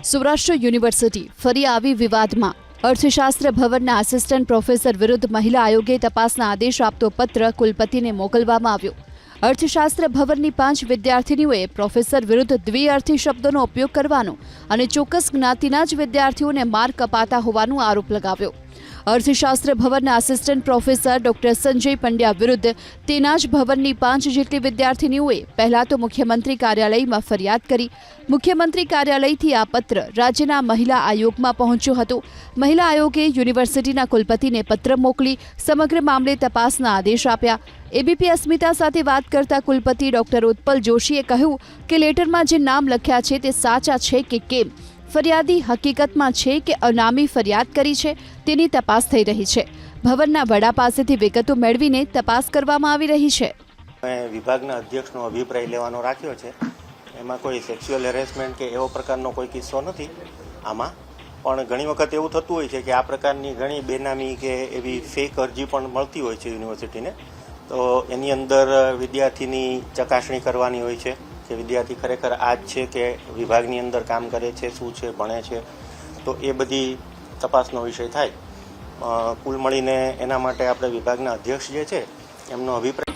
Saurashtra university ફરી આવી વિવાદમાં। અર્થશાસ્ત્ર ભવનના આસિસ્ટન્ટ પ્રોફેસર વિરુદ્ધ મહિલા આયોગે તપાસના આદેશ આપતો પત્ર કુલપતિને મોકલવામાં આવ્યો। અર્થશાસ્ત્ર ભવનની 5 વિદ્યાર્થીનીઓએ પ્રોફેસર વિરુદ્ધ દ્વિઅર્થી શબ્દોનો ઉપયોગ કરવાનો અને ચોક્કસ જ્ઞાતિના જ વિદ્યાર્થીઓને માર્ક અપાતા હોવાનો આરોપ લગાવ્યો। અર્થશાસ્ત્ર ભવનના assistant professor doctor Sanjay Pandya વિરુદ્ધ તેના જ ભવનની 5 જેટલી વિદ્યાર્થીનીઓએ પહેલા તો મુખ્યમંત્રી કાર્યાલયમાં ફરિયાદ કરી। મુખ્યમંત્રી કાર્યાલયથી આ પત્ર રાજ્યના મહિલા આયોગમાં પહોંચ્યો હતો। મહિલા આયોગે યુનિવર્સિટીના કુલપતિને પત્ર મોકલી સમગ્ર મામલે તપાસના આદેશ આપ્યા। એબીપી અસ્મિતા સાથે વાત કરતા કુલપતિ ડોક્ટર ઉત્પલ જોશીએ કહ્યું કે લેટરમાં જે નામ લખ્યા છે તે સાચા છે કે કેમ, ફરિયાદી હકીકતમાં છે કે અનામી ફરિયાદ કરી છે તેની તપાસ થઈ રહી છે। ભવનના વડા પાસેથી વિગતો મેળવીને તપાસ કરવામાં આવી રહી છે। વિભાગના અધ્યક્ષનો અભિપ્રાય લેવાનો રાખ્યો છે। એમાં કોઈ સેક્સ્યુઅલ હેરેસમેન્ટ કે એવો પ્રકારનો કોઈ કિસ્સો નથી આમાં, પણ ઘણી વખત એવું થતું હોય છે કે આ પ્રકારની ઘણી બેનામી કે એવી ફેક અરજી પણ મળતી હોય છે યુનિવર્સિટીને। તો એની અંદર વિદ્યાર્થીની ચકાસણી કરવાની હોય છે કે વિદ્યાર્થી ખરેખર આ જ છે કે વિભાગની અંદર કામ કરે છે, શું છે, ભણે છે, તો એ બધી તપાસનો વિષય થાય। કુલ મળીને એના માટે આપણે વિભાગના અધ્યક્ષ જે છે એમનો અભિપ્રાય